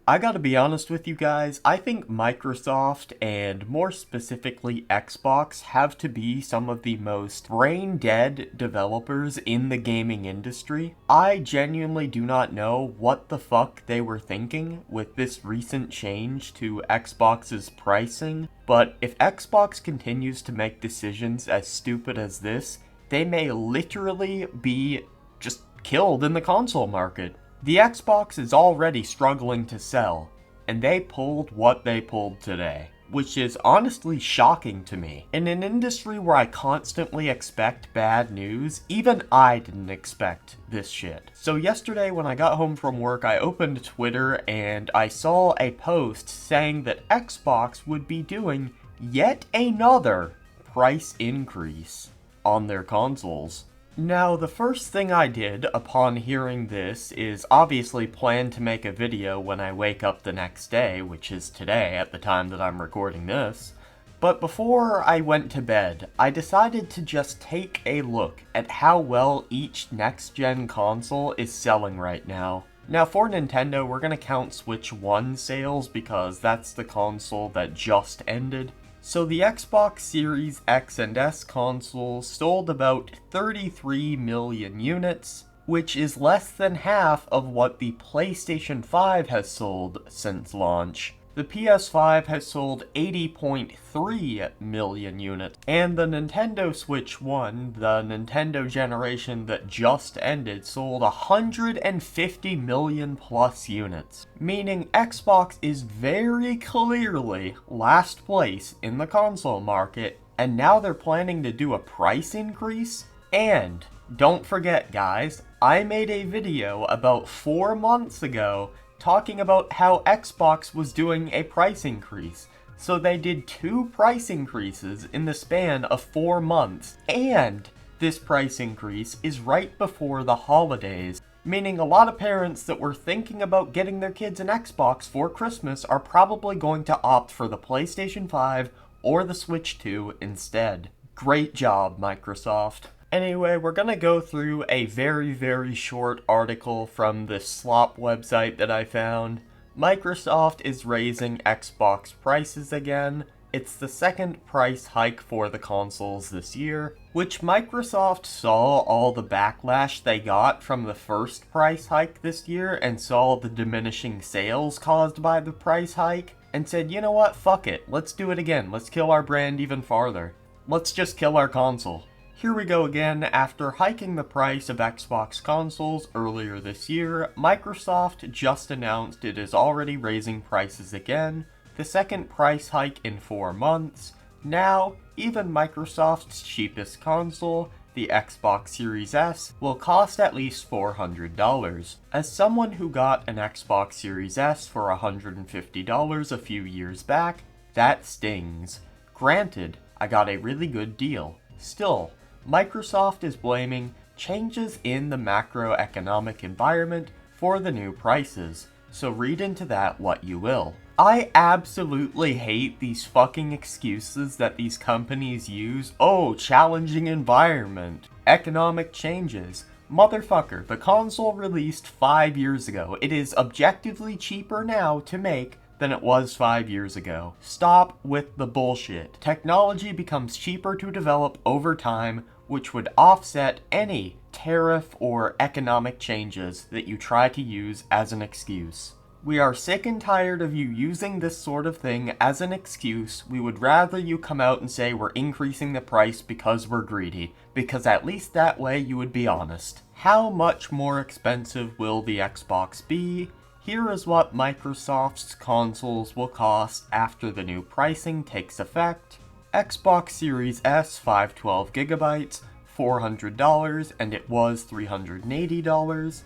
I gotta be honest with you guys, I think Microsoft, and more specifically Xbox, have to be some of the most brain-dead developers in the gaming industry. I genuinely do not know what the fuck they were thinking with this recent change to Xbox's pricing, but if Xbox continues to make decisions as stupid as this, they may literally be just killed in the console market. The Xbox is already struggling to sell, and they pulled what they pulled today, which is honestly shocking to me. In an industry where I constantly expect bad news, even I didn't expect this shit. So yesterday when I got home from work, I opened Twitter and I saw a post saying that Xbox would be doing yet another price increase on their consoles. Now, the first thing I did upon hearing this is obviously plan to make a video when I wake up the next day, which is today at the time that I'm recording this. But before I went to bed, I decided to just take a look at how well each next-gen console is selling right now. Now, for Nintendo, we're gonna count Switch 1 sales because that's the console that just ended. So the Xbox Series X and S console sold about 33 million units, which is less than half of what the PlayStation 5 has sold since launch. The PS5 has sold 80.3 million units, and the Nintendo Switch 1, the Nintendo generation that just ended, sold 150 million plus units, meaning Xbox is very clearly last place in the console market, and now they're planning to do a price increase? And don't forget guys, I made a video about 4 months ago talking about how Xbox was doing a price increase. So they did 2 price increases in the span of 4 months, and this price increase is right before the holidays, meaning a lot of parents that were thinking about getting their kids an Xbox for Christmas are probably going to opt for the PlayStation 5 or the Switch 2 instead. Great job, Microsoft. Anyway, we're gonna go through a very short article from this slop website that I found. Microsoft is raising Xbox prices again. It's the second price hike for the consoles this year, which Microsoft saw all the backlash they got from the first price hike this year and saw the diminishing sales caused by the price hike, and said, you know what, fuck it, let's do it again, let's kill our brand even farther. Let's just kill our console. Here we go again. After hiking the price of Xbox consoles earlier this year, Microsoft just announced it is already raising prices again, the second price hike in 4 months. Now, even Microsoft's cheapest console, the Xbox Series S, will cost at least $400. As someone who got an Xbox Series S for $150 a few years back, that stings. Granted, I got a really good deal. Still, Microsoft is blaming changes in the macroeconomic environment for the new prices, so read into that what you will. I absolutely hate these fucking excuses that these companies use. Oh, challenging environment, economic changes. Motherfucker, the console released 5 years ago. It is objectively cheaper now to make than it was 5 years ago. Stop with the bullshit. Technology becomes cheaper to develop over time, which would offset any tariff or economic changes that you try to use as an excuse. We are sick and tired of you using this sort of thing as an excuse. We would rather you come out and say we're increasing the price because we're greedy, because at least that way you would be honest. How much more expensive will the Xbox be? Here is what Microsoft's consoles will cost after the new pricing takes effect. Xbox Series S 512GB, $400, and it was $380.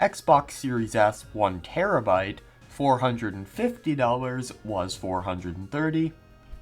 Xbox Series S 1TB, $450, was $430.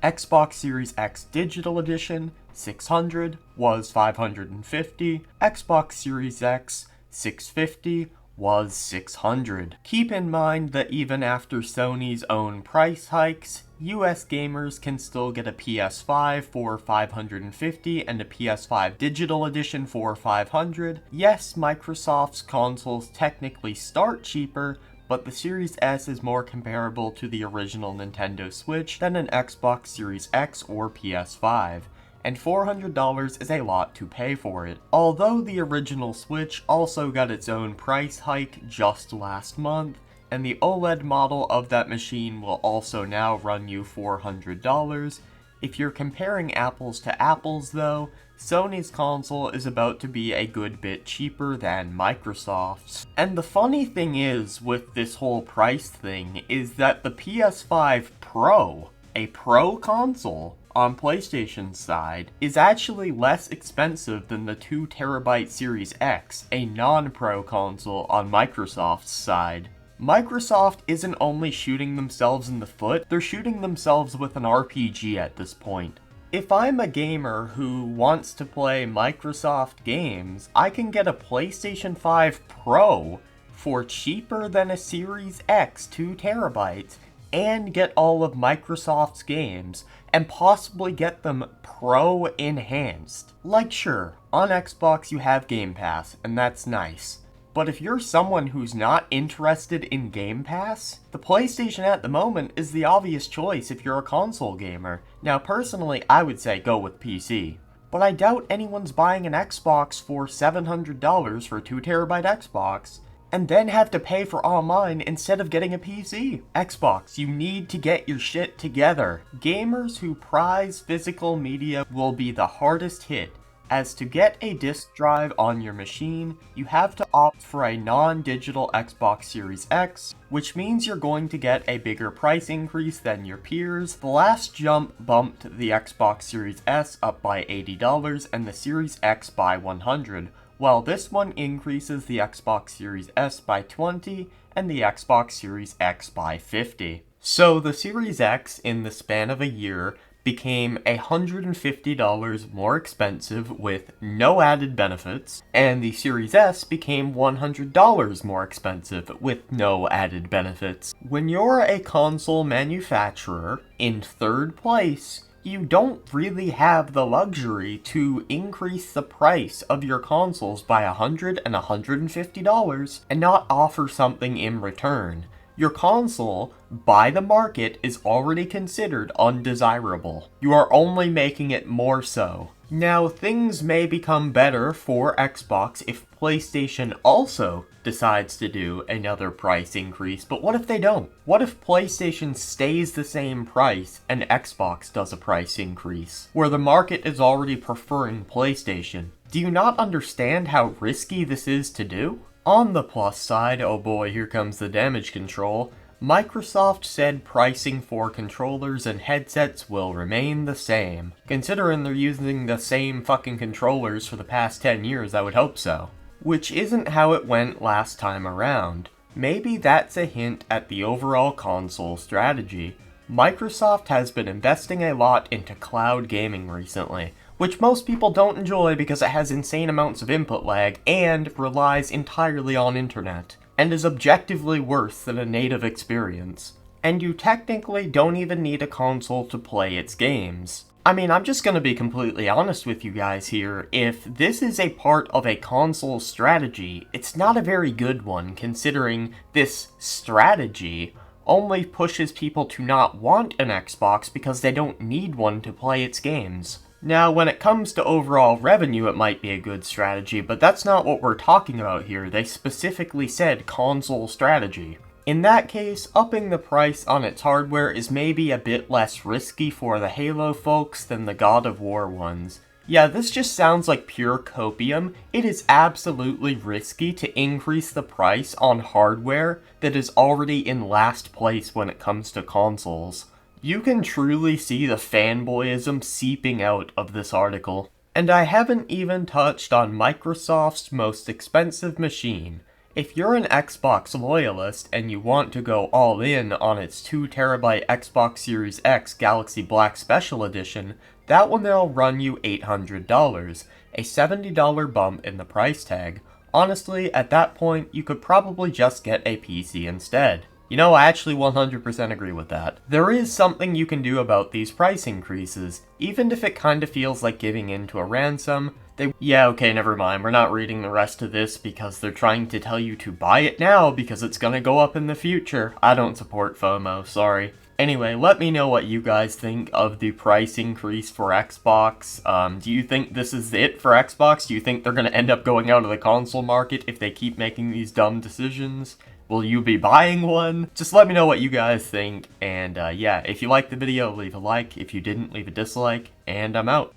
Xbox Series X Digital Edition, $600, was $550. Xbox Series X 650, was $600. Keep in mind that even after Sony's own price hikes, US gamers can still get a PS5 for $550 and a PS5 Digital Edition for $500. Yes, Microsoft's consoles technically start cheaper, but the Series S is more comparable to the original Nintendo Switch than an Xbox Series X or PS5, and $400 is a lot to pay for it. Although the original Switch also got its own price hike just last month, and the OLED model of that machine will also now run you $400, if you're comparing apples to apples though, Sony's console is about to be a good bit cheaper than Microsoft's. And the funny thing is with this whole price thing is that the PS5 Pro, a Pro console on PlayStation's side, is actually less expensive than the 2TB Series X, a non-Pro console on Microsoft's side. Microsoft isn't only shooting themselves in the foot, they're shooting themselves with an RPG at this point. If I'm a gamer who wants to play Microsoft games, I can get a PlayStation 5 Pro for cheaper than a Series X 2TB and get all of Microsoft's games and possibly get them Pro enhanced. Like sure, on Xbox you have Game Pass and that's nice. But if you're someone who's not interested in Game Pass, the PlayStation at the moment is the obvious choice if you're a console gamer. Now personally, I would say go with PC. But I doubt anyone's buying an Xbox for $700 for a 2TB Xbox, and then have to pay for online instead of getting a PC. Xbox, you need to get your shit together. Gamers who prize physical media will be the hardest hit, as to get a disk drive on your machine, you have to opt for a non-digital Xbox Series X, which means you're going to get a bigger price increase than your peers. The last jump bumped the Xbox Series S up by $80 and the Series X by $100, while this one increases the Xbox Series S by $20 and the Xbox Series X by $50. So the Series X, in the span of a year, became $150 more expensive with no added benefits, and the Series S became $100 more expensive with no added benefits. When you're a console manufacturer in third place, you don't really have the luxury to increase the price of your consoles by $100 and $150 and not offer something in return. Your console, by the market, is already considered undesirable. You are only making it more so. Now, things may become better for Xbox if PlayStation also decides to do another price increase, but what if they don't? What if PlayStation stays the same price and Xbox does a price increase, where the market is already preferring PlayStation? Do you not understand how risky this is to do? On the plus side, oh boy, here comes the damage control, Microsoft said pricing for controllers and headsets will remain the same. Considering they're using the same fucking controllers for the past 10 years, I would hope so. Which isn't how it went last time around. Maybe that's a hint at the overall console strategy. Microsoft has been investing a lot into cloud gaming recently, which most people don't enjoy because it has insane amounts of input lag and relies entirely on internet, and is objectively worse than a native experience. And you technically don't even need a console to play its games. I mean, I'm just gonna be completely honest with you guys here, if this is a part of a console strategy, it's not a very good one, considering this strategy only pushes people to not want an Xbox because they don't need one to play its games. Now, when it comes to overall revenue, it might be a good strategy, but that's not what we're talking about here. They specifically said console strategy. In that case, upping the price on its hardware is maybe a bit less risky for the Halo folks than the God of War ones. Yeah, this just sounds like pure copium. It is absolutely risky to increase the price on hardware that is already in last place when it comes to consoles. You can truly see the fanboyism seeping out of this article. And I haven't even touched on Microsoft's most expensive machine. If you're an Xbox loyalist and you want to go all in on its 2TB Xbox Series X Galaxy Black Special Edition, that one will run you $800, a $70 bump in the price tag. Honestly, at that point, you could probably just get a PC instead. You know, I actually 100% agree with that. There is something you can do about these price increases, even if it kinda feels like giving in to a ransom. Yeah, okay, never mind, we're not reading the rest of this because they're trying to tell you to buy it now because it's gonna go up in the future. I don't support FOMO, sorry. Anyway, let me know what you guys think of the price increase for Xbox. Do you think this is it for Xbox? Do you think they're gonna end up going out of the console market if they keep making these dumb decisions? Will you be buying one? Just let me know what you guys think, and yeah, if you liked the video, leave a like. If you didn't, leave a dislike, and I'm out.